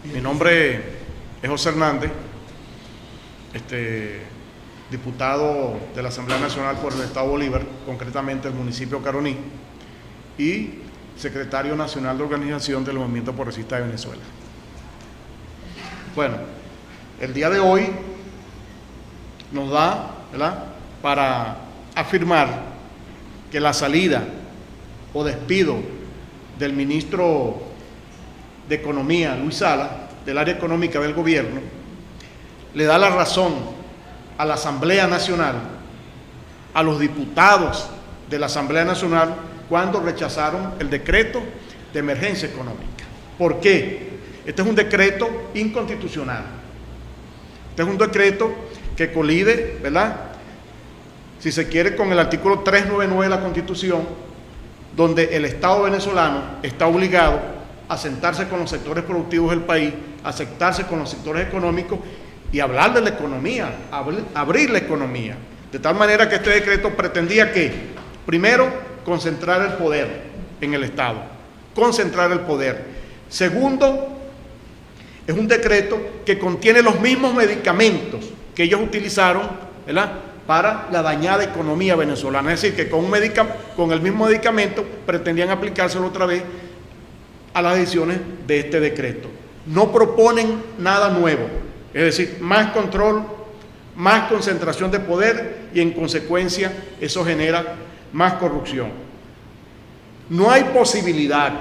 Mi nombre es José Hernández, diputado de la Asamblea Nacional por el Estado Bolívar, concretamente el municipio Caroní, y secretario nacional de organización del Movimiento Progresista de Venezuela. Bueno, el día de hoy nos da, ¿verdad?, para afirmar que la salida o despido del ministro de Economía, Luis Salas, del área económica del gobierno, le da la razón a la Asamblea Nacional, a los diputados de la Asamblea Nacional, cuando rechazaron el decreto de emergencia económica. ¿Por qué? Este es un decreto inconstitucional. Este es un decreto que colide, ¿verdad?, si se quiere, con el artículo 399 de la Constitución, donde el Estado venezolano está obligado a sentarse con los sectores productivos del país, a sentarse con los sectores económicos y hablar de la economía, abrir la economía. De tal manera que este decreto pretendía que, primero, concentrar el poder en el Estado, concentrar el poder. Segundo, es un decreto que contiene los mismos medicamentos que ellos utilizaron, ¿verdad?, para la dañada economía venezolana. Es decir, que con el mismo medicamento pretendían aplicárselo otra vez a las decisiones de este decreto. No proponen nada nuevo, es decir, más control, más concentración de poder y en consecuencia eso genera más corrupción. No hay posibilidad,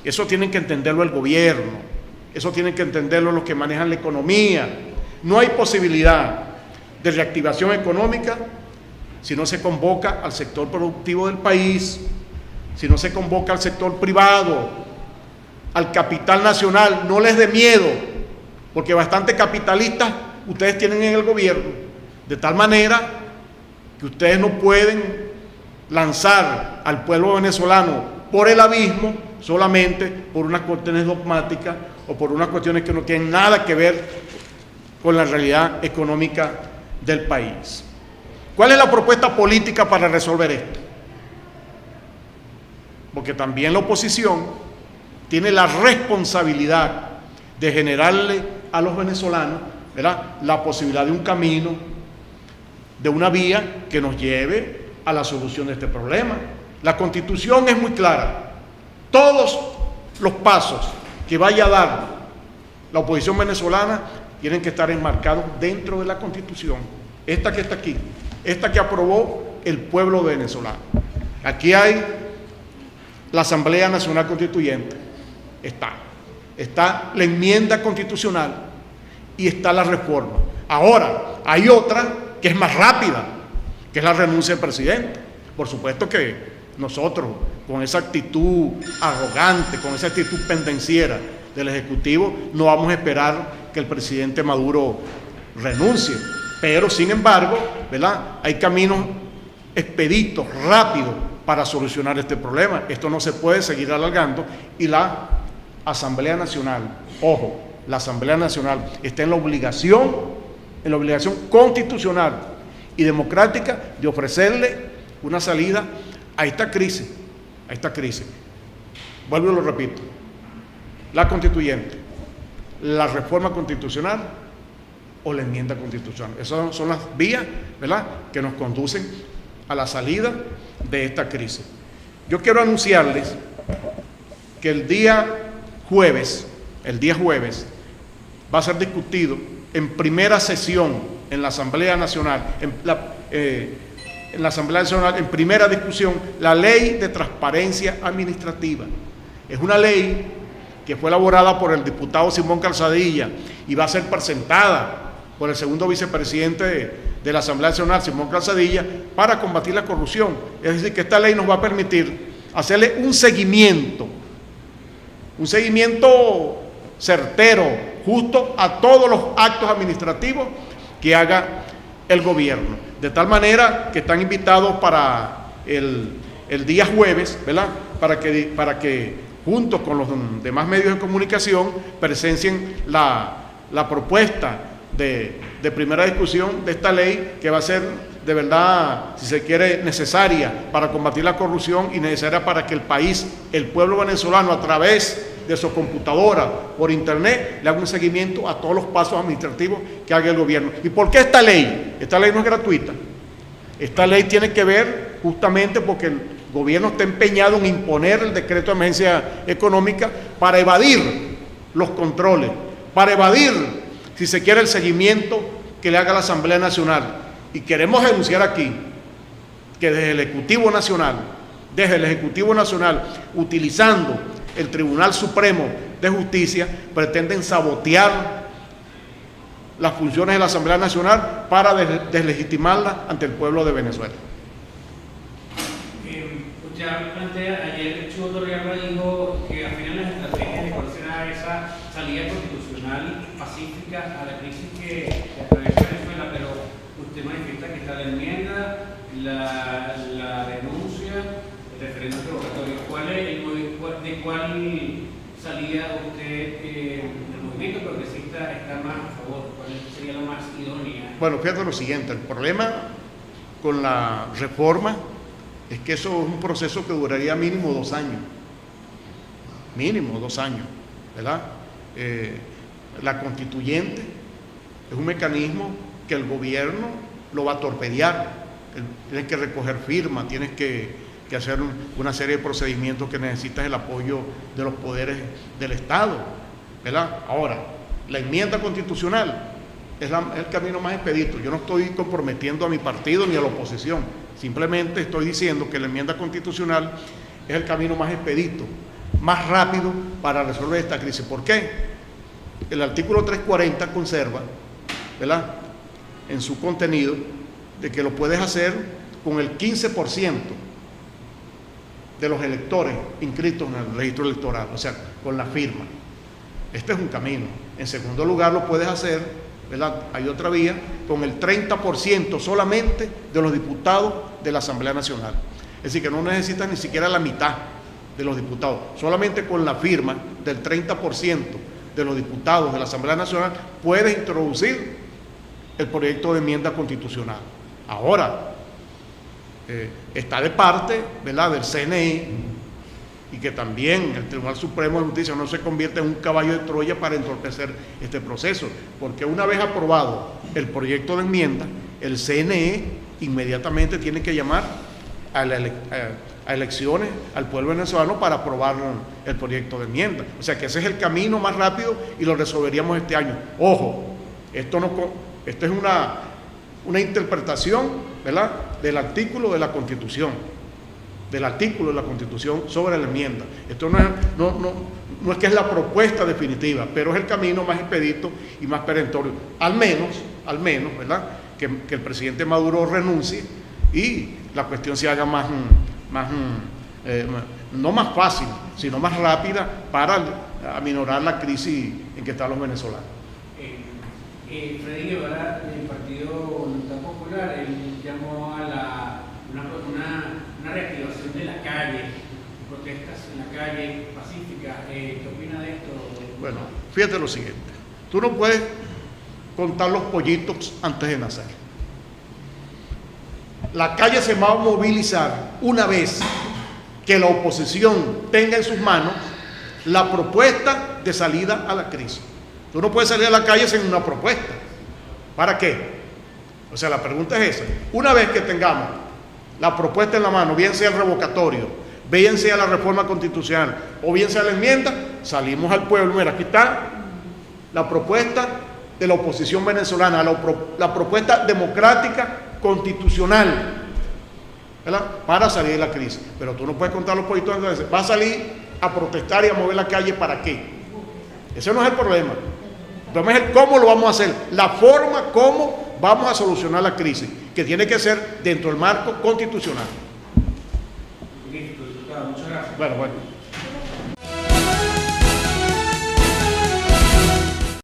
eso tienen que entenderlo el gobierno, eso tienen que entenderlo los que manejan la economía, no hay posibilidad de reactivación económica si no se convoca al sector productivo del país, si no se convoca al sector privado, al capital nacional. No les dé miedo, porque bastante capitalistas ustedes tienen en el gobierno, de tal manera que ustedes no pueden lanzar al pueblo venezolano por el abismo solamente por unas cuestiones dogmáticas o por unas cuestiones que no tienen nada que ver con la realidad económica del país. ¿Cuál es la propuesta política para resolver esto? Porque también la oposición tiene la responsabilidad de generarle a los venezolanos, ¿verdad?, la posibilidad de un camino, de una vía que nos lleve a la solución de este problema. La Constitución es muy clara. Todos los pasos que vaya a dar la oposición venezolana tienen que estar enmarcados dentro de la Constitución. Esta que está aquí, esta que aprobó el pueblo venezolano. Aquí hay la Asamblea Nacional Constituyente, está la enmienda constitucional y está la reforma. Ahora, hay otra que es más rápida, que es la renuncia del presidente. Por supuesto que nosotros, con esa actitud arrogante, con esa actitud pendenciera del Ejecutivo, no vamos a esperar que el presidente Maduro renuncie. Pero, sin embargo, ¿verdad?, hay caminos expeditos, rápidos, para solucionar este problema. Esto no se puede seguir alargando y la Asamblea Nacional, ojo, la Asamblea Nacional está en la obligación constitucional y democrática de ofrecerle una salida a esta crisis, Vuelvo y lo repito, la constituyente, la reforma constitucional o la enmienda constitucional. Esas son las vías, ¿verdad?, que nos conducen a la salida de esta crisis. Yo quiero anunciarles que el día jueves va a ser discutido en primera sesión en la Asamblea Nacional, en primera discusión, la Ley de Transparencia Administrativa. Es una ley que fue elaborada por el diputado Simón Calzadilla y va a ser presentada por el segundo vicepresidente de la Asamblea Nacional, Simón Calzadilla, para combatir la corrupción. Es decir, que esta ley nos va a permitir hacerle un seguimiento certero, justo a todos los actos administrativos que haga el gobierno. De tal manera que están invitados para el día jueves, ¿verdad?, para que junto con los demás medios de comunicación presencien la propuesta de primera discusión de esta ley, que va a ser de verdad, si se quiere, necesaria para combatir la corrupción y necesaria para que el país, el pueblo venezolano, a través de su computadora, por internet, le haga un seguimiento a todos los pasos administrativos que haga el gobierno. ¿Y por qué esta ley? Esta ley no es gratuita. Esta ley tiene que ver justamente porque el gobierno está empeñado en imponer el decreto de emergencia económica para evadir los controles, para evadir, si se quiere, el seguimiento que le haga la Asamblea Nacional. Y queremos denunciar aquí que desde el Ejecutivo Nacional, utilizando el Tribunal Supremo de Justicia, pretenden sabotear las funciones de la Asamblea Nacional para deslegitimarla ante el pueblo de Venezuela. Ya plantea, ayer Chugo Torrealba dijo que al final las estrategias de cuál será esa salida constitucional pacífica a la crisis que atraviesa Venezuela, pero usted manifiesta que está la enmienda, la denuncia, el referéndum revocatorio. ¿De cuál salida usted, el movimiento progresista, está más a favor? ¿Cuál sería la más idónea? Bueno, fíjate lo siguiente, el problema con la reforma es que eso es un proceso que duraría mínimo 2 años. Mínimo 2 años, ¿verdad? La constituyente es un mecanismo que el gobierno lo va a torpedear. Tienes que recoger firmas, tienes que hacer una serie de procedimientos que necesitas el apoyo de los poderes del Estado, ¿verdad? Ahora, la enmienda constitucional es el camino más expedito. Yo no estoy comprometiendo a mi partido ni a la oposición. Simplemente estoy diciendo que la enmienda constitucional es el camino más expedito, más rápido para resolver esta crisis. ¿Por qué? El artículo 340 conserva, ¿verdad?, en su contenido, de que lo puedes hacer con el 15% de los electores inscritos en el registro electoral, o sea, con la firma. Este es un camino. En segundo lugar, lo puedes hacer, ¿verdad?, hay otra vía, con el 30% solamente de los diputados de la Asamblea Nacional. Es decir, que no necesitas ni siquiera la mitad de los diputados. Solamente con la firma del 30% de los diputados de la Asamblea Nacional puedes introducir el proyecto de enmienda constitucional. Ahora, está de parte, ¿verdad?, del CNE, y que también el Tribunal Supremo de Justicia no se convierta en un caballo de Troya para entorpecer este proceso, porque una vez aprobado el proyecto de enmienda, el CNE inmediatamente tiene que llamar a elecciones al pueblo venezolano para aprobar el proyecto de enmienda. O sea que ese es el camino más rápido y lo resolveríamos este año. Ojo, esto es una interpretación, ¿verdad?, del artículo de la Constitución. Sobre la enmienda. Esto no es que es la propuesta definitiva, pero es el camino más expedito y más perentorio. Al menos, ¿verdad?, que el presidente Maduro renuncie y la cuestión se haga no más fácil, sino más rápida para aminorar la crisis en que están los venezolanos. Freddy Guevara, del Partido Voluntad Popular, él llamó a una reactivación de la calle, protestas en la calle pacíficas. ¿Qué opina de esto? Bueno, fíjate lo siguiente. Tú no puedes contar los pollitos antes de nacer. La calle se va a movilizar una vez que la oposición tenga en sus manos la propuesta de salida a la crisis. Tú no puedes salir a la calle sin una propuesta. ¿Para qué? O sea, la pregunta es esa. Una vez que tengamos la propuesta en la mano, bien sea el revocatorio, bien sea la reforma constitucional o bien sea la enmienda, salimos al pueblo. Mira, aquí está la propuesta de la oposición venezolana, la propuesta democrática constitucional, ¿verdad?, para salir de la crisis. Pero tú no puedes contar los pollitos antes de nacer. Va a salir a protestar y a mover la calle, ¿para qué? Ese no es el problema. El problema es el cómo lo vamos a hacer, la forma como vamos a solucionar la crisis, que tiene que ser dentro del marco constitucional. Listo, diputado, muchas gracias. Bueno.